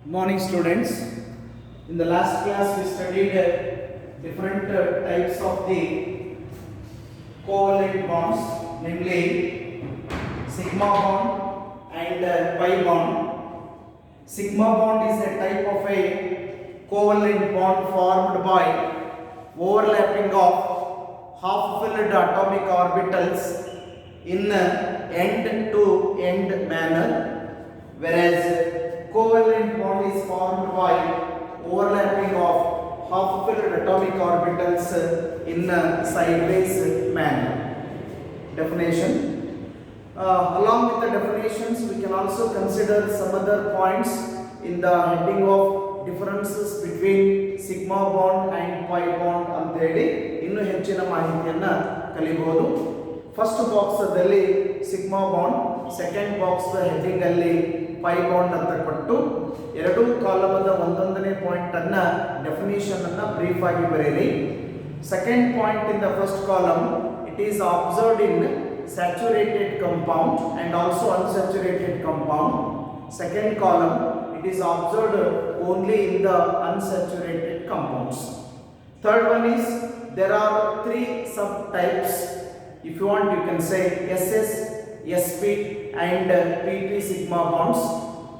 Morning students. In the last class we studied different types of the covalent bonds, namely sigma bond and pi bond. Sigma bond is a type of a covalent bond formed by overlapping of half-filled atomic orbitals in end-to-end manner, whereas covalent bond is formed by overlapping of half-filled atomic orbitals in a sideways manner. Definition. Along with the definitions, we can also consider some other points in the heading of differences between sigma bond and pi bond ಅಂತ ಹೇಳಿ ಇನ್ನೂ ಹೆಚ್ಚಿನ ಮಾಹಿತಿಯನ್ನು ಕಲಿಬಹುದು. First box ಅಲ್ಲಿ sigma bond, second box heading ಅಲ್ಲಿ pi bond ಅಂತ ಕೊಟ್ಟು ಎರಡೂ ಕಾಲಮದ ಒಂದೊಂದನೇ ಪಾಯಿಂಟ್ ಅನ್ನ ಡೆಫಿನಿಷನ್ ಅನ್ನ ಬ್ರೀಫ್ ಆಗಿ ಬರೆಯಿರಿ. Second point in the first column, it is observed in saturated compound and also unsaturated compound. Second column, it is observed only in the unsaturated compounds. Third one is there are three subtypes. If you want, you can say SS, SP and PP sigma bonds.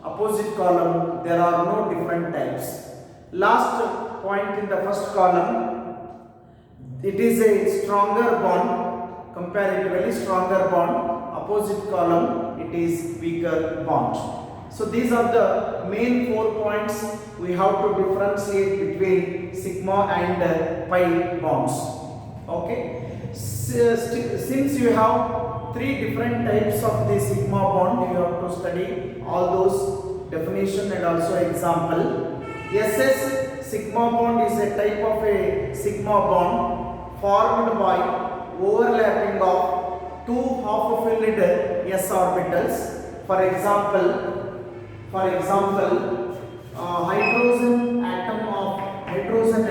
Opposite column, there are no different types. Last point in the first column, it is a stronger bond, comparatively stronger bond. Opposite column, it is weaker bond. So these are the main 4 points we have to differentiate between sigma and pi bonds. Okay. Since you have 3 different types of the sigma bond, you have to study all those definition and also example. SS sigma bond is a type of a sigma bond formed by overlapping of 2 half-filled s orbitals. For example, hydrogen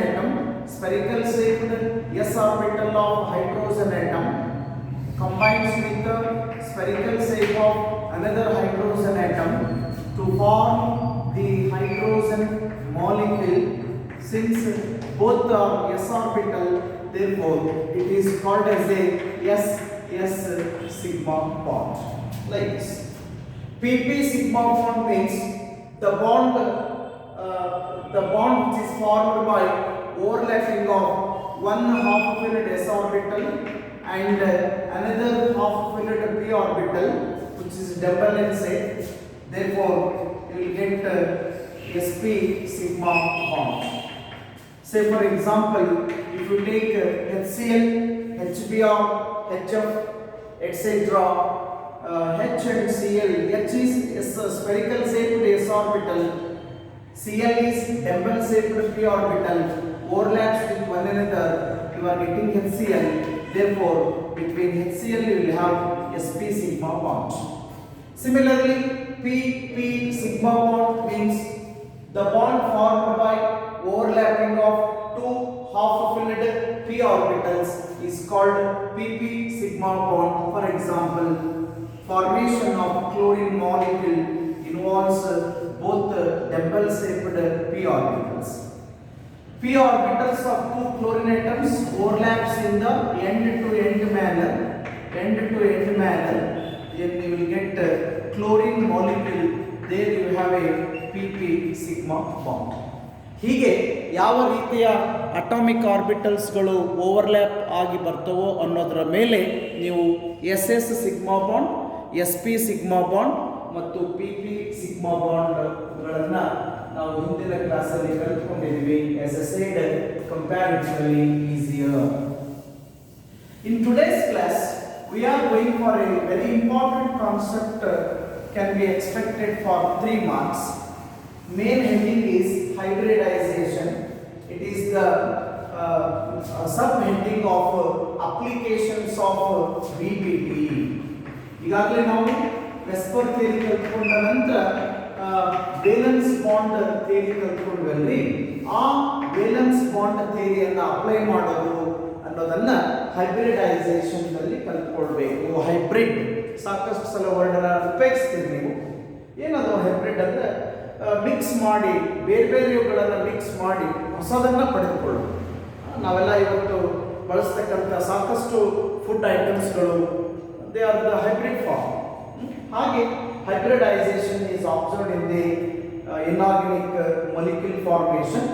atom, spherical shaped s orbital of hydrogen atom combines with the spherical shape of another hydrogen atom to form the hydrogen molecule. Since both are s orbital, therefore it is called as a s sigma bond, like this. PP sigma bond means the bond which is formed by overlapping of one half-filled s orbital and another half-filled p orbital, which is double in shape. Therefore, you will get sp sigma bond. Say for example, if you take HCl, HBr, HF, etc. H and Cl, H is a spherical shaped s orbital, Cl is double shaped p orbital, overlaps with one another, you are getting HCl. Therefore, between HCl you will have sp sigma bond. Similarly, PP sigma bond means the bond formed by overlapping of 2 half-filled p orbitals is called PP sigma bond. For example, formation of chlorine molecule involves both double shaped p orbitals. P orbitals of 2 chlorine atoms overlaps in the end-to-end manner. Then you will get chlorine molecule. There you have a PP sigma bond. ಹೀಗೆ ಯಾವ ರೀತಿಯ atomic ಆರ್ಬಿಟಲ್ಸ್ಗಳು overlap ಆಗಿ ಬರ್ತವೋ ಅನ್ನೋದರ ಮೇಲೆ ನೀವು s s sigma bond, s p sigma bond ಮತ್ತು p p sigma ಬಾಂಡ್ಗಳನ್ನು ನಾವು ಹಿಂದಿನ ಕ್ಲಾಸಲ್ಲಿ ಕಲಿತ್ಕೊಂಡಿದ್ದೀವಿ. S s side comparatively easier. In today's class we are going for a very important concept can be expected for 3 marks. Main heading is hybridization. It is the sub-heading of applications of VPP. ಈಗಾಗಲೇ ನಾವು ವೆಸ್ಪರ್ theory ಕಲ್ತ್ಕೊಂಡ ನಂತರ valence bond theory ಕಲ್ತ್ಕೊಂಡ್ವಲ್ರಿ. ಆ valence bond ಥಿಯರಿಯನ್ನು apply ಮಾಡೋದು ಅನ್ನೋದನ್ನ hybridisation ನಲ್ಲಿ ಕಲ್ತ್ಕೊಳ್ಬೇಕು. Hybrid ಸಾಕಷ್ಟು ಸಲ word ಉಪಯೋಗಿಸ್ತೀರಿ ನೀವು. ಏನದು ಹೈಬ್ರಿಡ್ ಅಂದ್ರೆ ಮಿಕ್ಸ್ ಮಾಡಿ ಬೇರೆ ಬೇರೆವುಗಳನ್ನು ಮಿಕ್ಸ್ ಮಾಡಿ ಹೊಸದನ್ನು ಪಡೆದುಕೊಳ್ಳೋದು. ನಾವೆಲ್ಲ ಇವತ್ತು ಬಳಸ್ತಕ್ಕಂಥ ಸಾಕಷ್ಟು ಫುಡ್ ಐಟಮ್ಸ್ಗಳು they are the hybrid form. ಹಾಗೆ hybridization is observed in the inorganic molecule formation.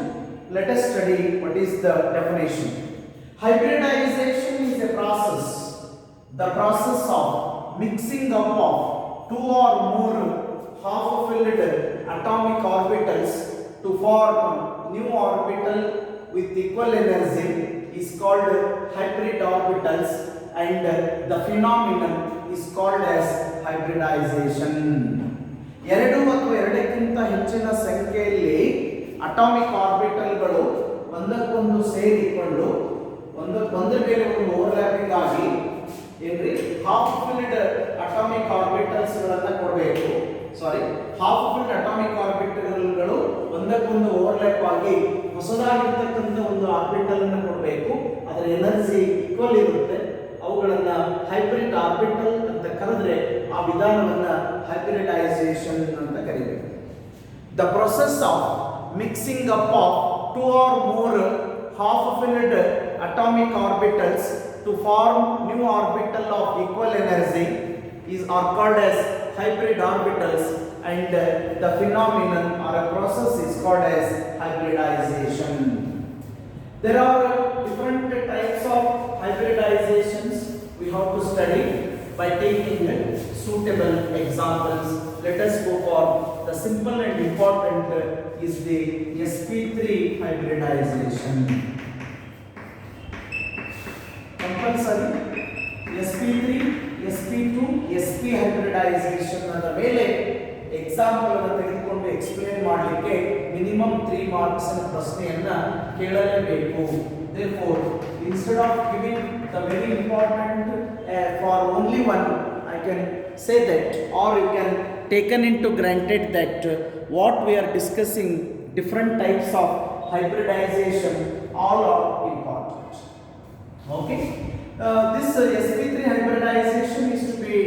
Let us study what is the definition. Hybridization is a process, the process of mixing up of two or more half-filled atomic orbitals to form new orbital with equal energy is called hybrid orbitals, and the phenomenon is called as hybridization. ಎರಡು ಅಥವಾ ಎರಡಕ್ಕಿಂತ ಹೆಚ್ಚಿನ ಸಂಖ್ಯೆಯಲ್ಲಿ atomic ಆರ್ಬಿಟಲ್ಗಳು ಒಂದಕ್ಕೊಂದು ಸೇರಿಕೊಂಡು ಒಂದರ ಮೇಲೆ ಒಂದು ಓವರ್ಲ್ಯಾಪಿಂಗ್ ಆಗಿ ಏನ್ರಿ ಹಾಫ್ ಫಿಲ್ಡ್ ಅಟಾಮಿಕ್ ಆರ್ಬಿಟಲ್ಸ್ ಗಳನ್ನ ಕೊಡಬೇಕು. ಹಾಫ್ ಫಿಲ್ಡ್ ಅಟಾಮಿಕ್ ಆರ್ಬಿಟಲ್ಗಳು ಒಂದಕ್ಕೊಂದು ಓವರ್ಲ್ಯಾಪ್ ಆಗಿ ಹೊಸದಾಗಿರ್ತಕ್ಕಂಥ ಒಂದು ಆರ್ಬಿಟಲ್ ಅನ್ನು ಕೊಡಬೇಕು. ಅದರ ಎನರ್ಜಿ ಈಕ್ವಲ್ ಇರುತ್ತೆ. ಅವುಗಳನ್ನ ಹೈಬ್ರಿಡ್ ಆರ್ಬಿಟಲ್ ಅಂತ ಕರೆದ್ರೆ ಆ ವಿಧಾನವನ್ನ ಹೈಬ್ರಿಡೈಸೇಷನ್ ಅಂತ ಕರೀಬೇಕು. The process of mixing up of two or more half filled atomic orbitals to form new orbital of equal energy are called as hybrid orbitals, and the phenomenon or a process is called as hybridization. There are different types of hybridizations we have to study by taking suitable examples. Let us go for the simple and important is the sp3 hybridization. Compulsory sp3, sp2, sp hybridization ಅಂತ ಮೇಲೆ example ಅನ್ನು ತೆಗೆದುಕೊಂಡು explain ಮಾಡಲಿಕ್ಕೆ minimum 3 marks ನ ಪ್ರಶ್ನೆಯನ್ನ ಕೇಳಲೇಬೇಕು. Therefore, instead of giving the very important for only one, I can say that, or you can taken into granted that what we are discussing, different types of hybridization, all are important. Okay, this sp3 hybridization is to be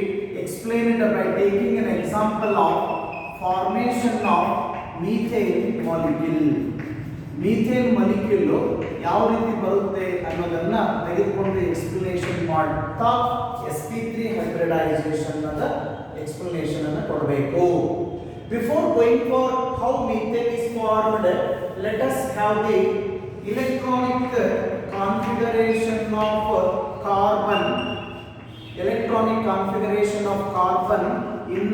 explained by taking an example of formation of methane molecule. Methane molecule ಯಾವ ರೀತಿ ಬರುತ್ತೆ ಅನ್ನೋದನ್ನ ತೆಗೆದುಕೊಂಡು explanation ಮಾಡ್ತಾ sp3 hybridisation ಅದ explanation ಅನ್ನು ಕೊಡಬೇಕು. Before going for how methane is formed, let us have the electronic configuration of carbon, electronic configuration of carbon in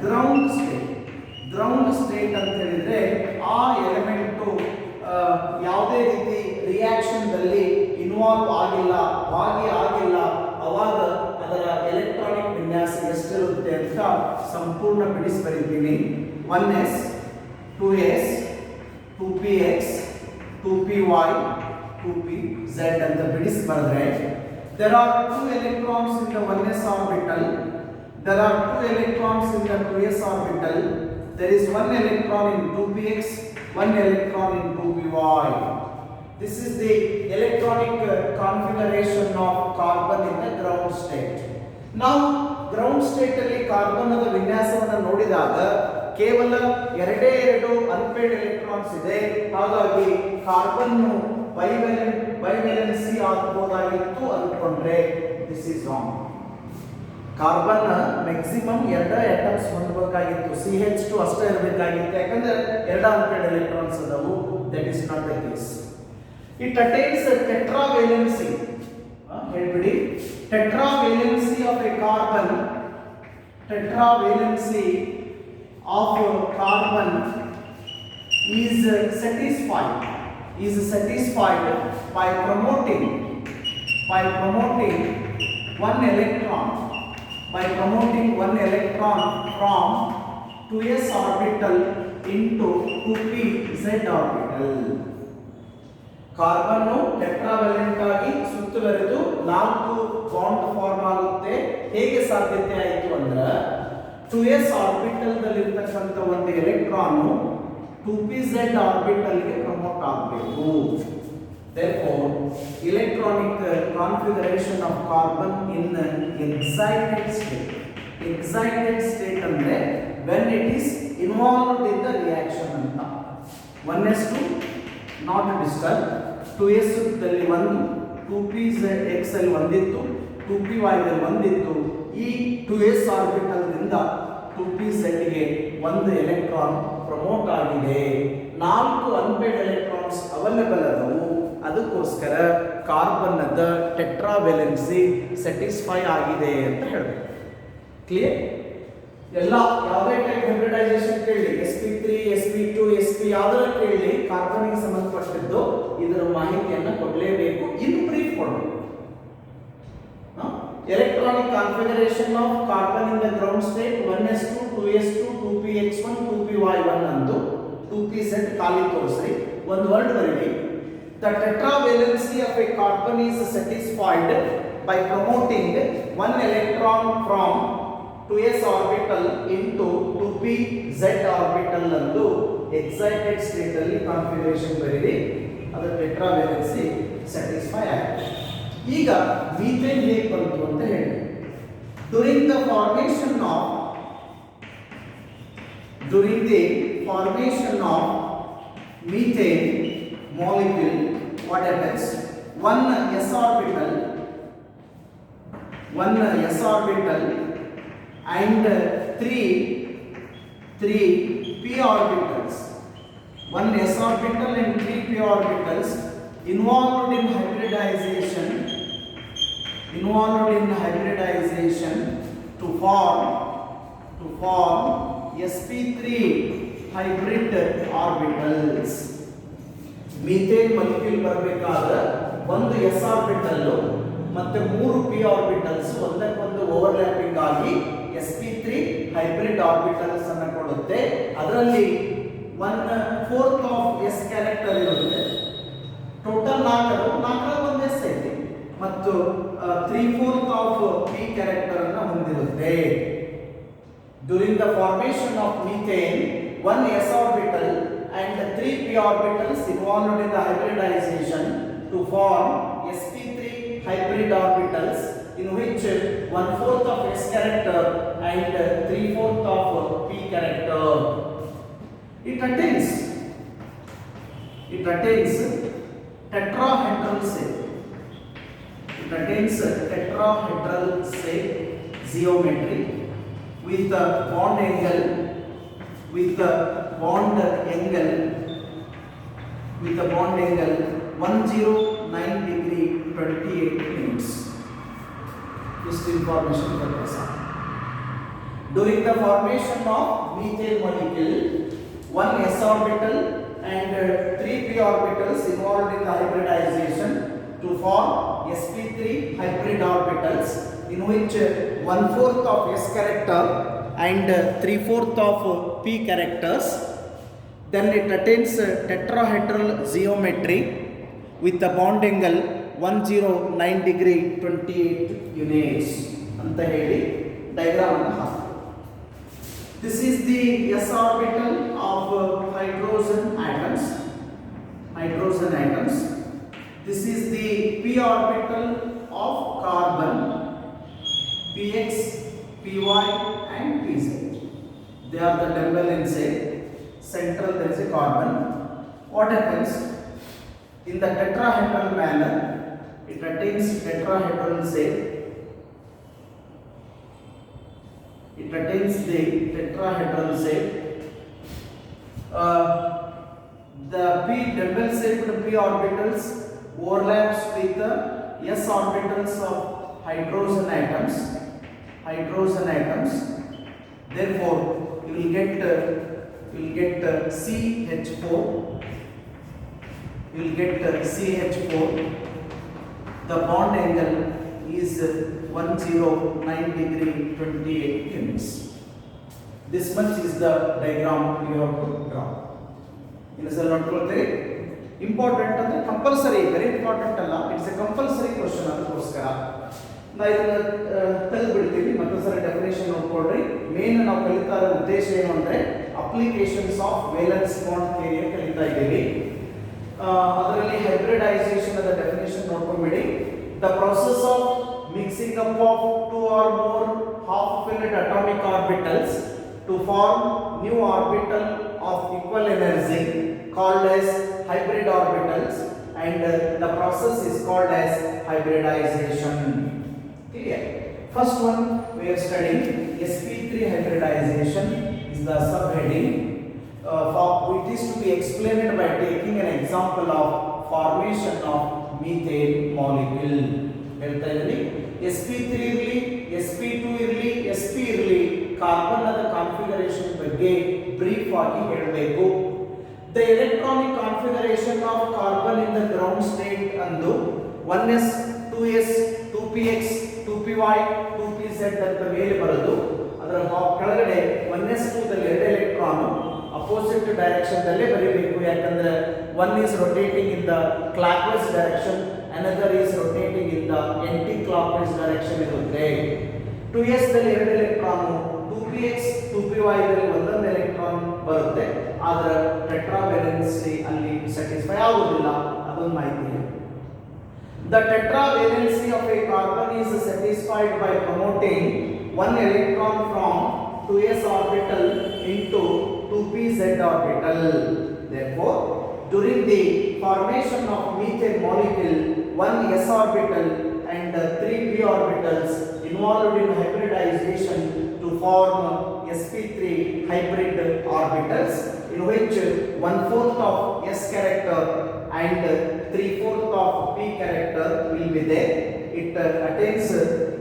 ground state. Ground state ಅಂತ ಹೇಳಿದ್ರೆ ಆ ಎಲಿಮೆಂಟು ಯಾವುದೇ ರೀತಿ ರಿಯಾಕ್ಷನ್ದಲ್ಲಿ ಇನ್ವಾಲ್ವ್ ಆಗಿಲ್ಲ, ಅವಾಗ ಅದರ ಎಲೆಕ್ಟ್ರಾನಿಕ್ ವಿನ್ಯಾಸ ಎಷ್ಟಿರುತ್ತೆ ಅಂತ ಸಂಪೂರ್ಣ ಬಿಡಿಸಿ ಬರೀತೀನಿ. 1s, 2s, 2px, 2py, 2pz ಅಂತ ಬಿಡಿಸಿ ಬರೆದ್ರೆ there are 2 electrons in the 1s orbital, there are 2 electrons in the 2s orbital, there is 1 electron in 2px, 1 electron in 2py. This is the electronic configuration of carbon in the ground state. Now ground state ಅಲ್ಲಿ carbon ನ ವಿನ್ಯಾಸವನ್ನು ನೋಡಿದಾಗ ಕೇವಲ ಎರಡೇ unpaired electrons ಇದೆ. ಹಾಗಾಗಿ carbon bivalency ಆಗಬಹುದಾಗಿತ್ತು ಅಂದ್ಕೊಂಡ್ರೆ this is wrong. Carbon maximum 2 atoms ಹೊಂದಬೇಕಾಗಿತ್ತು, CH2 ಅಷ್ಟೇ ಇರಬೇಕಾಗಿತ್ತು, ಯಾಕಂದ್ರೆ 2 ಅನ್ಪೇರ್ಡ್ ಎಲೆಕ್ಟ್ರಾನ್ಸ್ ಅದಾವು. That is not the case. It attains tetravalency. ಹೇಳ್ಬಿಡಿ, tetravalency of a carbon, tetravalency of carbon is satisfied by promoting one electron from 2s orbital into 2pz orbital. Carbon tetravalent ಆಗಿ ಸುತ್ತುವರೆದು 4 bond form ಆಗುತ್ತೆ. ಹೇಗೆ ಸಾಧ್ಯತೆ ಆಯಿತು ಅಂದ್ರೆ 2s orbital ದಲ್ಲಿ ಇರತಕ್ಕಂತ ಒಂದು ಎಲೆಕ್ಟ್ರಾನ್ 2pz ಆರ್ಬಿಟಲ್ ಗೆ ಪ್ರಮೋಟ್ ಆಗಬೇಕು. Therefore, electronic configuration of carbon in excited state. Excited state ಅಂದ್ರೆ when it is involved in the reaction. 1s2 not disturb, 2s ದಲ್ಲಿ ಒಂದು, 2p x ಅಲ್ಲಿ ಒಂದಿತ್ತು, 2py ದಲ್ಲಿ ಒಂದಿತ್ತು. ಈ 2s ಆರ್ಬಿಟಲ್ ನಿಂದ 2pz ಗೆ ಒಂದು ಎಲೆಕ್ಟ್ರಾನ್ ಪ್ರಮೋಟ್ ಆಗಿದೆ. 4 ಅನ್ಪೇಡ್ ಎಲೆಕ್ಟ್ರಾನ್ಸ್ ಅವೈಲೇಬಲ್ ಅದವು. ಅದಕ್ಕೋಸ್ಕರ ಕಾರ್ಬನ್ ಅದ ಟೆಟ್ರಾವೆಲೆನ್ಸಿ ಸ್ಯಾಟಿಸ್ಫೈ ಆಗಿದೆ ಅಂತ ಹೇಳಬೇಕು. ಕ್ಲಿಯರ್? ಎಲ್ಲ ಯಾವುದೇ ಟೈಪ್ ಹೈಬ್ರಿಡೈಸೇಷನ್ ಕೇಳಿ, sp3 sp2 sp ಯಾವ್ದಾರ ಕೇಳಿ, ಕಾರ್ಬನ್ಗೆ ಸಂಬಂಧಪಟ್ಟಿದ್ದು ಇದರ ಮಾಹಿತಿಯನ್ನು ಕೊಡಲೇಬೇಕು. ಇನ್ನು ಬ್ರೀಫ್ ಕೊಡಬೇಕು. Electronic configuration of carbon in the ground state 1s2 2s2 2px1 2py1 ಅಂದು 2pz ಖಾಲಿ ತೋರಿಸ್ರಿ. ಒಂದು ವರ್ಡ್ ಬರೀರಿ. The tetravalency of a carbon is satisfied by promoting one electron from 2s orbital into 2pz orbital ಅಂದು excited state ಅಲ್ಲಿ configuration ಬರೀರಿ. ಅದು ಟೆಟ್ರಾವೇಲೆನ್ಸಿ satisfy ಆಗಿದೆ. ಈಗ ಮೀಥೇನ್ ಹೇಗೆ ಬಂತು ಅಂತ ಹೇಳಿ. During the formation of methane molecule, what happens? One s orbital and three p orbitals. One s orbital and 3 p orbitals involved in hybridization to form sp3 hybrid orbitals. Methane molecule ಬರಬೇಕಾದ್ರೆ ಒಂದು s orbital ಮತ್ತೆ 3 p orbitals ಒಂದಕ್ಕೊಂದು overlapping ಆಗಿ sp3 hybrid orbitals ಅನ್ನು ಕೊಡುತ್ತೆ. ಅದರಲ್ಲಿ 1/4 of s character ಇರುತ್ತೆ. Total 4 ಒಂದು s ಐತಿ ಮತ್ತು 3/4 ಆಫ್ p ಕ್ಯಾರೆಕ್ಟರ್ ಅನ್ನು ಹೊಂದಿರುತ್ತೆ. During the formation of methane one s orbital and 3 p orbitals involved in the hybridization to form sp3 hybrid orbitals, in which 1/4 of s character and 3/4 of p character. It attains tetrahedral shape geometry with the bond angle 109 degree 28 minutes. This information purpose. During the formation of methane molecule, one s orbital and 3 p orbitals involved in the hybridization to form sp3 hybrid orbitals, in which 1/4 of s character and 3/4 of p characters. Then it attains tetrahedral geometry with the bond angle 109 degree 28 units ಅಂತ ಹೇಳಿ diagram ಅನ್ನು ಹಾಕಿ. This is the s orbital of hydrogen atoms. This is the p orbital of carbon, px, py and pz. They are the double inside. Central there is a carbon. What happens? In the tetrahedral manner, it attains tetrahedral shape. The p double shaped p orbitals overlaps with the s orbitals of hydrogen atoms. Therefore, you will get CH4. The bond angle is 109 degree 28 units. This much is the diagram you have to draw. ಇನ್ನೊಂದ್ಸಲ ನೋಡ್ಕೊಳ್ತೀರಿ. Important ಅಂದ್ರೆ compulsory, very important ಅಲ್ಲ, it's A compulsory question. ಅದಕ್ಕೋಸ್ಕರ ನಾ ಇದನ್ನ ತೆಗೆದು ಬಿಡ್ತೀವಿ. ಮತ್ತೊಂದ್ಸಲ definition ನೋಡ್ಕೊಳ್ರಿ. Main ನಾವು ಕಲಿತಾ ಇರೋ ಉದ್ದೇಶ ಏನು ಅಂದ್ರೆ applications of valence bond theory ಕಲಿತಾ ಇದ್ದೀವಿ. ಅದರಲ್ಲಿ ಹೈಬ್ರಿಡೈಸೇಷನ್ ಅದ ಡೆಫಿನೇಷನ್ ನೋಡ್ಕೊಂಡ್ಬಿಡಿ. The process of mixing up of 2 or more half-filled atomic orbitals to form new orbital of equal energy called as hybrid orbitals, and the process is called as hybridization. Clear? First one we are studying sp3 hybridization is the subheading. It is to be explained by taking an example of formation of methane molecule. ಹೇಳ್ತಾ ಇದ್ದೀನಿ sp3 ಇರಲಿ sp2 ಇರಲಿ sp ಇರಲಿ carbon ನ configuration ಬಗ್ಗೆ brief ಆಗಿ ಹೇಳಬೇಕು. The electronic configuration of carbon in the ground state ಅಂದು 1s 2s 2px 2py 2pz ಅಂತ ಮೇಲೆ ಬರೋದು. ಅದರ ಕೆಳಗಡೆ 1s2 ದಲ್ಲಿ 2 ಎಲೆಕ್ಟ್ರಾನ್ ಅಪೋಸಿಟ್ ಡೈರೆಕ್ಷನ್ ದಲ್ಲಿ ಬರೀಬೇಕು. ಯಾಕಂದ್ರೆ 1 is rotating in the clockwise direction, another is rotating in the anti-clockwise direction ಇರುತ್ತೆ. 2s ದಲ್ಲಿ 2 ಎಲೆಕ್ಟ್ರಾನ್, 2px 2py ದಲ್ಲಿ ಒಂದೊಂದು ಎಲೆಕ್ಟ್ರಾನ್ ಬರುತ್ತೆ. ಆದರೆ ಟೆಟ್ರಾವೇಲೆನ್ಸಿ ಅಲ್ಲಿ ಸ್ಯಾಟಿಸ್ಫೈ ಆಗುವುದಿಲ್ಲ. ಅದೊಂದು ಮಾಹಿತಿ. The tetravalency of a carbon is satisfied by promoting one electron from 2s orbital into 2pz orbital. Therefore, during the formation of methane molecule, one s orbital and 3 p orbitals involved in hybridization to form sp3 hybrid orbitals, in which 1/4 of s character and 3/4 of p character will be there. It attains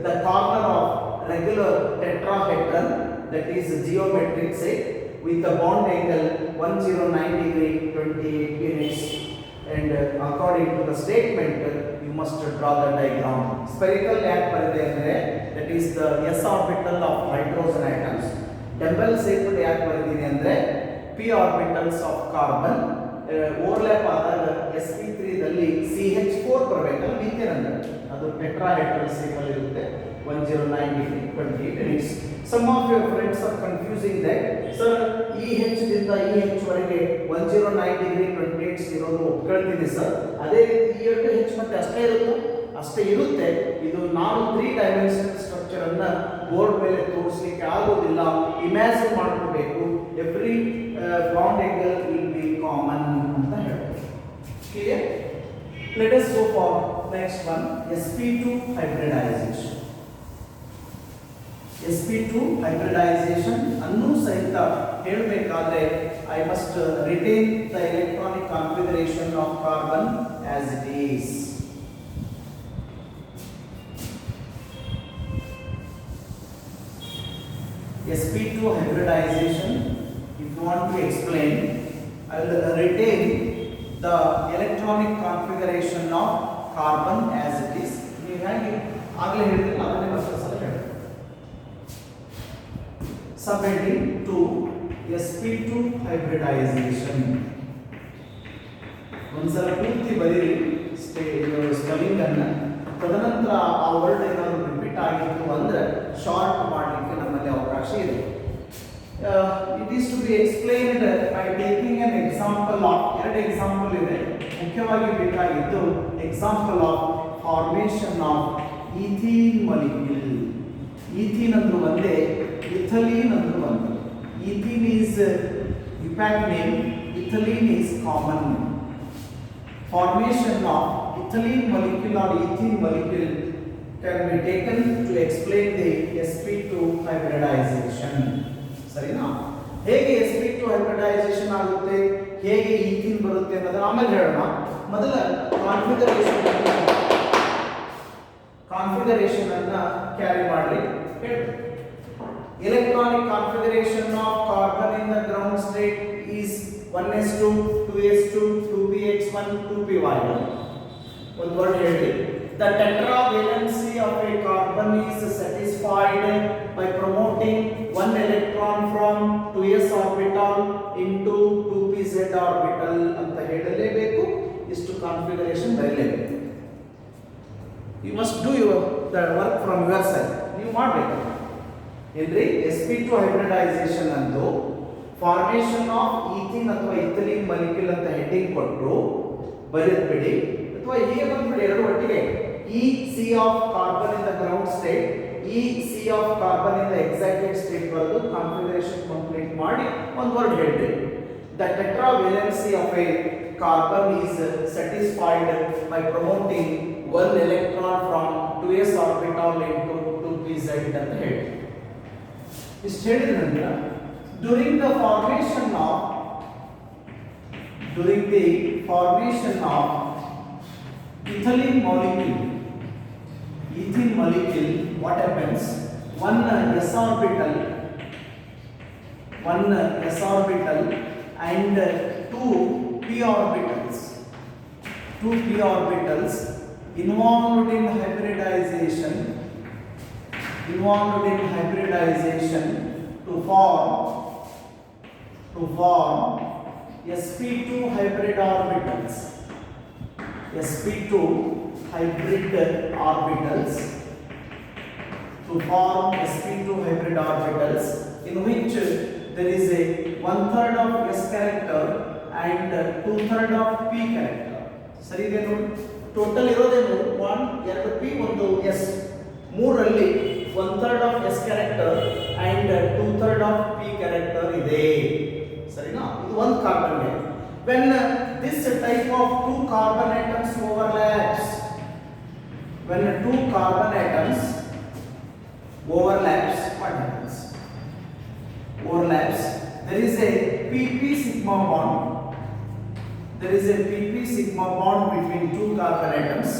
the corner of regular tetrahedron, that is geometric shape, with a bond angle 109 degree 28 minutes, and according to the statement you must draw the diagram. Spherical yaak baride andre, that is the s orbital of hydrogen atoms. Dumbbell shaped yaak baridini andre p orbitals of carbon overlap ಆದಾಗ sp3 ದಲ್ಲಿ ch4 ಬರಬೇಕಲ್ಲ methane ಅಂದ್ರೆ ಅದು tetrahedral shape ಅಲ್ಲಿ ಇರುತ್ತೆ. 109 degree 28 minutes. Some of your friends are confusing that, sir EH ದಿಂದ EH ವರೆಗೆ 109 degree 28 ಇರೋದು ಒಪ್ಕೊಳ್ತೀನಿ ಸರ್, ಅದೇ ರೀತಿ EH ಮತ್ತೆ ಅಷ್ಟೇ ಇರುತ್ತೆ. ಇದು ನಾನು 3 ಡೈಮೆನ್ಷನಲ್ ಸ್ಟ್ರಕ್ಚರ್ ಅನ್ನ ಬೋರ್ಡ್ ಮೇಲೆ ತೋರಿಸಲಿಕ್ಕೆ ಆಗೋದಿಲ್ಲ, ಇಮ್ಯಾಜಿನ್ ಮಾಡ್ಕೋಬೇಕು. Every bond angle will be common ಅಂತ ಹೇಳ್ಬೋದು. Clear? Let us go for next one, sp2 hybridization. sp2 hybridization ಅನ್ನು ಸಹಿತ ಹೇಳಬೇಕಾದ್ರೆ I must retain the electronic configuration of carbon as it is. sp2 hybridization, if you want to explain, I will retain the electronic configuration of carbon as it is. ನೀವು ಹೇಗೆ ಆಗಲೇ ಹೇಳಿದ್ರೆ ಅದನ್ನೇ ಮತ್ತೆ ಸಲ ಹೇಳಿ. Subheading 2, sp2 hybridization. ಒಂದ್ಸಲ ಪೂರ್ತಿ ಬರೀರಿ ಸ್ಪೆಲ್ಲಿಂಗ್ ಅನ್ನ, ತದನಂತರ ಆ ವರ್ಡ್ ಏನಾದರೂ ರಿಪೀಟ್ ಆಗಿತ್ತು ಅಂದ್ರೆ ಶಾರ್ಟ್ ಮಾಡಲಿಕ್ಕೆ ನಮ್ಮಲ್ಲಿ ಅವಕಾಶ ಇದೆ. It is to be explained by taking an example of, ಎರಡು ಎಕ್ಸಾಂಪಲ್ ಇದೆ ಮುಖ್ಯವಾಗಿ ಬೇಕಾಗಿದ್ದು. Example of formation of ethene molecule. Ethene ಅಂದ್ರೆ ಒಂದೇ, ಇಥಲೀನ್ ಅಂದ್ರೆ ಒಂದೇ. Ethene is IUPAC name, ethylene is common name. Formation of ethylene molecule or ethene molecule can be taken to explain the sp2 hybridization. ಸರಿನಾ? ಹೇಗೆ sp2 hybridization ಆಗುತ್ತೆ, ಹೇಗೆ ethene ಬರುತ್ತೆ ಅನ್ನೋದನ್ನ ಆಮೇಲೆ ಹೇಳೋಣ. ಮೊದಲ ಕಾನ್ಫಿಗರೇಷನ್ ಅನ್ನ ಕ್ಯಾರಿ ಮಾಡಿ ಹೇಳಿ. Electronic configuration of carbon in the ground state is 1s2 2s2 2px1 2py1. One word ಹೇಳಿ. The tetravalency of a carbon is satisfied by promoting one electron from 2s orbital into 2pz orbital ಅಂತ ಹೇಳಲೇಬೇಕು. ಇಷ್ಟು configuration ಬರಲೇಬೇಕು. You must do the work from your side. ನೀವು ಮಾಡಬೇಕು. ಏನ್ರಿ sp2 hybridization ಅಂದು formation of ethene ಅಥವಾ ethylene molecule ಅಂತ ಹೆಡ್ಡಿಂಗ್ ಕೊಟ್ಟು ಬರೆದ್ಬಿಡಿ, ಅಥವಾ ಹೀಗೆ ಬಂದ್ಬಿಡಿ ಎರಡು ಒಟ್ಟಿಗೆ. E C of carbon in the ground state, E C of carbon in the excited state ಬರೆದು ಕಾನ್ಫಿಗರೇಷನ್ ಕಂಪ್ಲೀಟ್ ಮಾಡಿ ಒಂದು ವರ್ಡ್ ಹೇಳ್ರಿ. the tetravalency of a carbon is satisfied by promoting one electron from 2s orbital into 2pz ಅಂತ ಹೇಳಿ ಇಷ್ಟು ಹೇಳಿದ ನಂತರ during the formation of ethylene molecule what happens, one s orbital and two p orbitals involved in hybridization to form sp2 hybrid orbitals in which there is a 1/3 of s character and 2/3 of p character. ಸರಿ ಇದೆ ನೋಡಿ, total ಇರೋದೇನು 1 2 p 1 s, ಮೂರರಲ್ಲಿ 1/3 of s character and 2/3 of p character ಇದೆ. ಸರಿನಾ? ಇದು ಒಂದು carbon ಇದೆ. When this type of two carbon atoms overlaps, what happens? Overlaps, there is a pp sigma bond between two carbon atoms,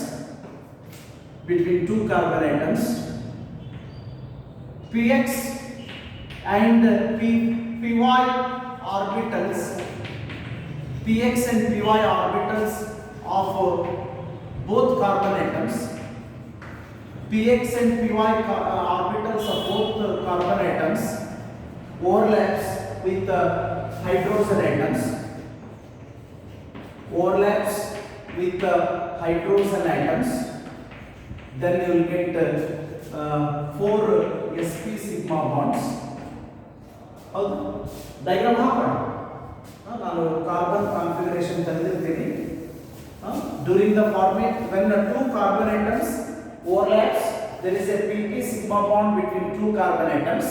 px and py orbitals of both carbon atoms, overlaps with hydrogen atoms, then you will get 4 sp sigma bonds. ಹೌದು, diagram ಹಾಕೋಣ. ನಾನು carbon configuration ತಂದಿರ್ತೀನಿ. During the format when two carbon atoms overlaps, there is a pp sigma bond between two carbon atoms.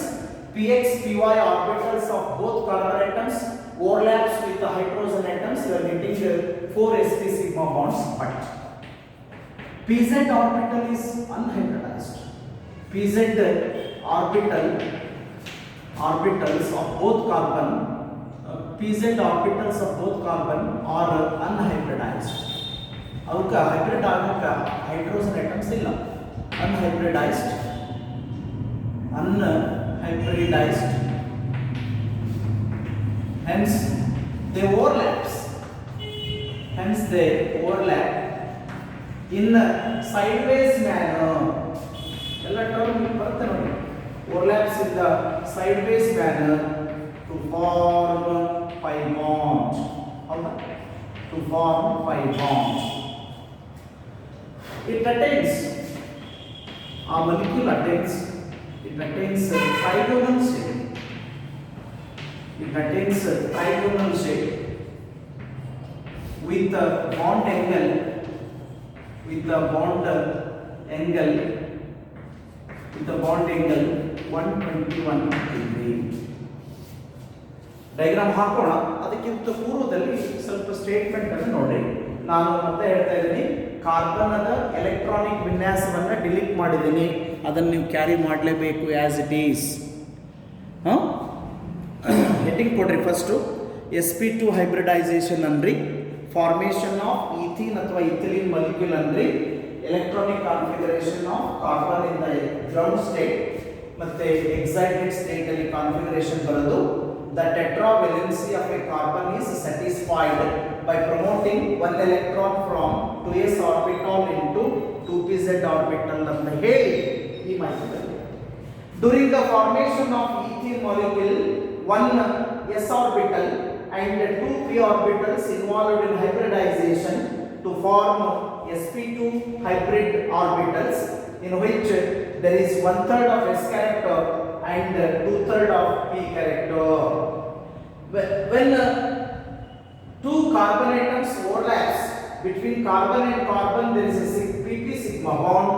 px py orbitals of both carbon atoms overlaps with the hydrogen atoms. You are getting 4 sp sigma bonds, but pz orbital is unhybridized. pz orbitals of both carbon are unhybridized. ಅವಕ್ಕೆ hybrid ಆಗಕ್ಕೆ hydrogen atoms ಇಲ್ಲ, unhybridized, hence they overlap in sideways manner. ಎಲ್ಲ term ಬರುತ್ತೆ ನೋಡಿ, overlaps in the sideways manner to form pi bond. ಹೌದಾ? To form pi bond. It attains trigonal shape. With the bond angle 121 degree. Diagram ಹಾಕೋಣ. ಅದಕ್ಕಿಂತ ಪೂರ್ವದಲ್ಲಿ ಸ್ವಲ್ಪ statement ಅನ್ನು ನೋಡಿ. ನಾನು ಮತ್ತೆ ಹೇಳ್ತಾ ಇದ್ದೀನಿ, ಕಾರ್ಬನದ ಎಲೆಕ್ಟ್ರಾನಿಕ್ ವಿನ್ಯಾಸವನ್ನು ಡಿಲೀಟ್ ಮಾಡಿದ್ದೀನಿ, ಅದನ್ನು ನೀವು ಕ್ಯಾರಿ ಮಾಡಲೇಬೇಕು ಆ್ಯಸ್ ಇಟ್ ಈಸ್. ಹೆಡ್ಡಿಂಗ್ ಕೊಡ್ರಿ. ಫಸ್ಟು sp2 ಹೈಬ್ರಿಡೈಸೇಷನ್ ಅನ್ರಿ, ಫಾರ್ಮೇಷನ್ ಆಫ್ ಈಥೀನ್ ಅಥವಾ ಇಥಿಲೀನ್ ಮಾಲಿಕ್ಯೂಲ್ ಅನ್ರಿ, electronic configuration of carbon in the ground state ಮತ್ತೆ ಎಕ್ಸೈಟೆಡ್ ಸ್ಟೇಟ್ ಅಲ್ಲಿ ಕಾನ್ಫಿಗರೇಷನ್ ಬರೋದು. The tetravalency of a carbon is satisfied by promoting one electron from 2s orbital into 2pz orbital ಅಂತ ಹೇಳಿ ಈ ಮಾಹಿತಿ. During the formation of ethene molecule, one s orbital and 2 p orbitals involved in hybridization to form sp2 hybrid orbitals in which there is 1/3 of s character and 2/3 of p character. When two carbon atoms overlaps between carbon and carbon, there is a pp sigma bond.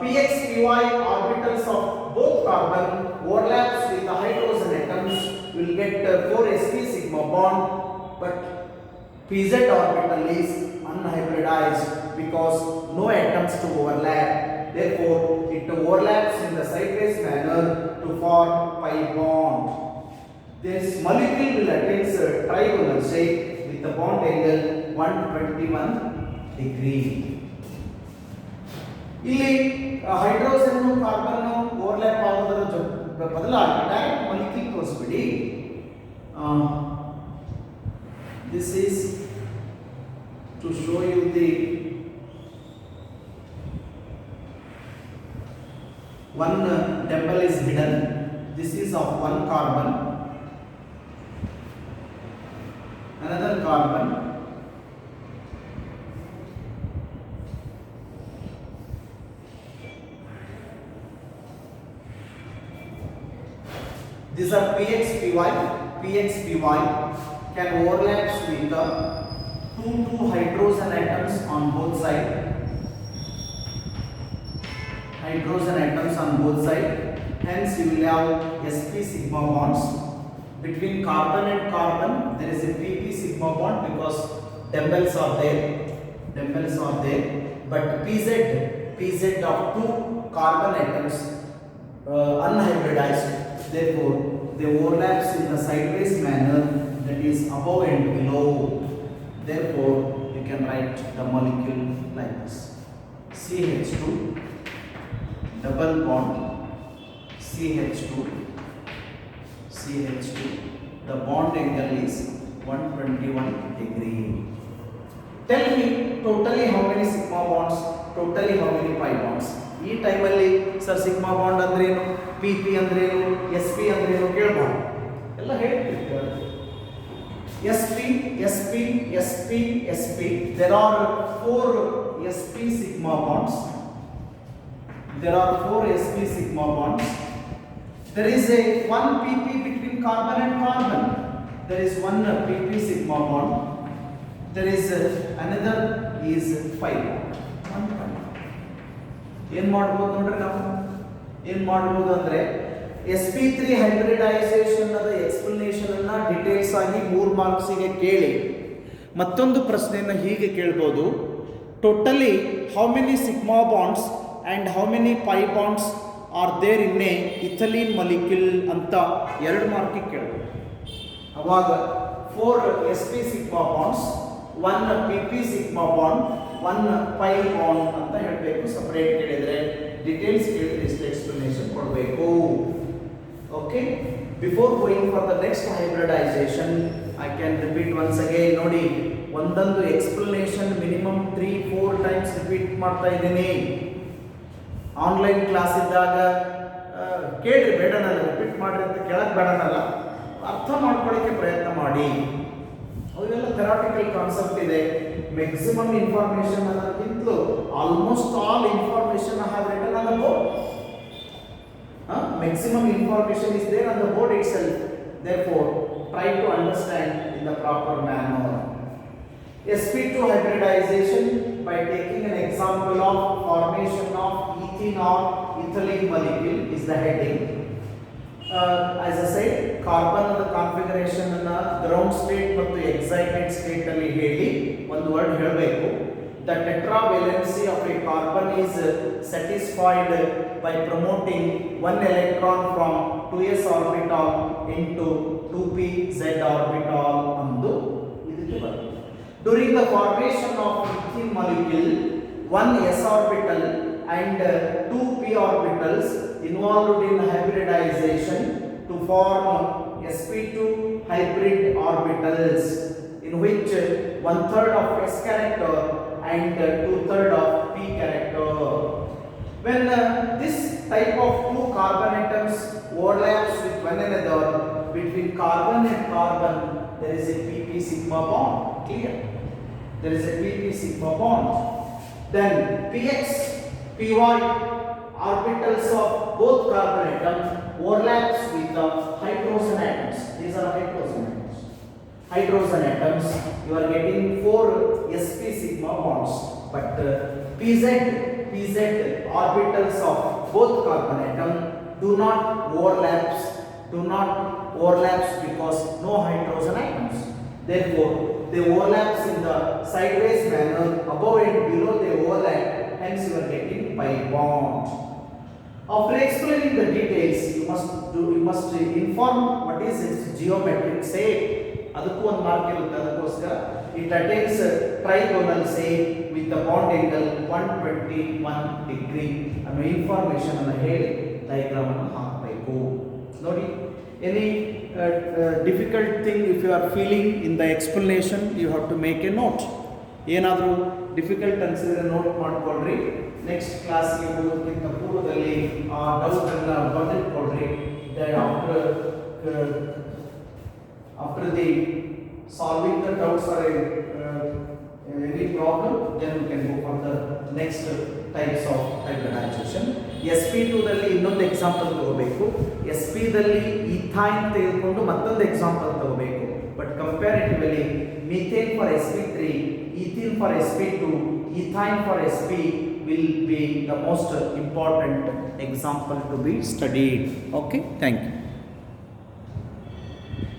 Px py orbitals of both carbon overlaps with the hydrogen atoms will get 4 sp sigma bond, but pz orbital is unhybridized because no atoms to overlap. Therefore, it overlaps in the sideways manner to form pi bond. This molecule will attain trigonal shape with the bond angle 121 degree. ಇಲ್ಲಿ hydrogen carbon overlap ಆಗೋದರ ಬದಲಾಗಿ direct molecule ತೋರಿಸ್ಬಿಡಿ. This is to show you the one double is hidden. This is of one carbon, another carbon, these are px py can overlap with the two hydrogen atoms on both sides. Hydrogen atoms on both sides. Hence, you will have sp sigma bonds between carbon and carbon. There is a pp sigma bond because dumbbells are there. But pz of two carbon atoms unhybridized. Therefore, they overlaps in the sideways manner, that is above and below. Therefore, you can write the molecule like this: CH2 double bond CH2. The bond angle is 121 degree. Tell me totally how many sigma bonds, totally how many pi bonds. ಈ ಟೈಮಲ್ಲಿ sir sigma bond ಅಂದ್ರೇನು, P P ಅಂದ್ರೇನು, S P ಅಂದ್ರೇನು ಕೇಳ್ಬೋದು. ಎಲ್ಲ ಹೇಳ್ತಿರ್ತಾರೆ. SP. There are 4 sp sigma bonds. There is a 1 pp between carbon and carbon. There is 1 pp sigma bond. There is another is 5 bond. ಏನು ಮಾಡ್ಬೋದು ನೋಡ್ರಿ, ನಾವು ಏನು ಮಾಡ್ಬೋದು ಅಂದರೆ sp3 ಹೈಬ್ರಿಡೈಸೇಷನ್ ಅದ ಎಕ್ಸ್ಪ್ಲನೇಷನ್ ಅನ್ನ ಡೀಟೇಲ್ಸ್ ಆಗಿ 3 ಮಾರ್ಕ್ಸಿಗೆ ಕೇಳಿ ಮತ್ತೊಂದು ಪ್ರಶ್ನೆಯನ್ನು ಹೀಗೆ ಕೇಳ್ಬೋದು: totally how many sigma bonds and how many pi bonds are there in a ethylene molecule ಅಂತ 2 ಮಾರ್ಕಿಗೆ ಕೇಳ್ಬೋದು. ಅವಾಗ 4 sp sigma bonds, 1 pp sigma bond, 1 pi bond ಅಂತ ಹೇಳಬೇಕು. ಸಪರೇಟ್ ಕೇಳಿದ್ರೆ ಡೀಟೇಲ್ಸ್ ಕೇಳಿದ್ರೆ ಇಷ್ಟು ಎಕ್ಸ್ಪ್ಲನೇಷನ್ ಕೊಡಬೇಕು. Okay, before going for the next hybridisation I can repeat once again. ನೋಡಿ, ಒಂದೊಂದು ಎಕ್ಸ್ಪ್ಲನೇಷನ್ ಮಿನಿಮಮ್ 3-4 ಟೈಮ್ಸ್ ರಿಪೀಟ್ ಮಾಡ್ತಾ ಇದ್ದೀನಿ. ಆನ್ಲೈನ್ ಕ್ಲಾಸ್ ಇದ್ದಾಗ ಕೇಳ್ರಿ, ಬೇಡ ನಾನು ರಿಪೀಟ್ ಮಾಡ್ರಿ ಅಂತ ಕೇಳಕ್ಕೆ ಬೇಡನಲ್ಲ, ಅರ್ಥ ಮಾಡ್ಕೊಳ್ಳೋಕ್ಕೆ ಪ್ರಯತ್ನ ಮಾಡಿ. ಅವೆಲ್ಲ ಥೆರಾಟಿಕಲ್ ಕಾನ್ಸೆಪ್ಟ್ ಇದೆ. ಮ್ಯಾಕ್ಸಿಮಮ್ ಇನ್ಫಾರ್ಮೇಷನ್ ಅನ್ನೋದಕ್ಕಿಂತಲೂ almost all information I have written on the board. Maximum information is there on the board itself. Therefore, try to understand in the proper manner. sp2 hybridization by taking an example of formation of ethene or ethylene molecule is the heading. As I said, carbon the configuration ಅನ್ನು ground state ಮತ್ತು excited state ಅಲ್ಲಿ ಹೇಳಿ ಒಂದು word ಹೇಳಬೇಕು. The tetravalency of a carbon is satisfied by promoting 1 electron from 2s orbital into 2p z orbital ಅಂದು ಇದಕ್ಕೆ ಬರುತ್ತೆ. During the formation of ethene molecule, 1 s orbital and 2 p orbitals involved in hybridization to form sp2 hybrid orbitals, in which 1/3 of s character and 2/3 of p character. When this type of 2 carbon atoms overlaps with one another, between carbon and carbon there is a pp sigma bond. Clear? There is a pp sigma bond. Then px py orbitals of both carbon atoms overlaps with the hydrogen atoms. These are hydrogen atoms. You are getting 4 sp sigma bonds, but pz orbitals of both carbon atom do not overlaps because no hydrogen atoms. Therefore, they overlaps in the sideways manner, above and below they overlap, hence you are getting pi bond. After explaining the details, you must inform what is its geometric shape. ಅದಕ್ಕೂ ಒಂದು mark ಇರುತ್ತೆ, ಅದಕ್ಕೋಸ್ಕರ it attains trigonal shape with the bond angle 121 degree ಅನ್ನೋ information ಅನ್ನು ಹೇಳಿ diagram ಅನ್ನು ಹಾಕಬೇಕು. ನೋಡಿ, any difficult thing if you are feeling in the explanation, you have to make a note. ಏನಾದರೂ ಡಿಫಿಕಲ್ಟ್ ಅನ್ಸಿದ್ರೆ ನೋಟ್ ಮಾಡ್ಕೊಳ್ರಿ. ನೆಕ್ಸ್ಟ್ ಕ್ಲಾಸ್ಗೆ ಹೋಗೋದಕ್ಕಿಂತ ಪೂರ್ವದಲ್ಲಿ ಆ ಡೌಟ್ ಅನ್ನು ಬರೆದಿಟ್ಕೊಳ್ರಿ. after the solving the doubts or any problem, then we can go for the next types of hybridization. sp2 ದಲ್ಲಿ ಇನ್ನೊಂದು example ತಗೋಬೇಕು. sp ದಲ್ಲಿ ಈಥೈನ್ ತೆಗೆದುಕೊಂಡು ಮತ್ತೊಂದು ಎಕ್ಸಾಂಪಲ್ ತಗೋಬೇಕು. But comparatively methane for sp3, ethene for sp2, ethyne for sp will be the most important example to be studied. Okay, thank you.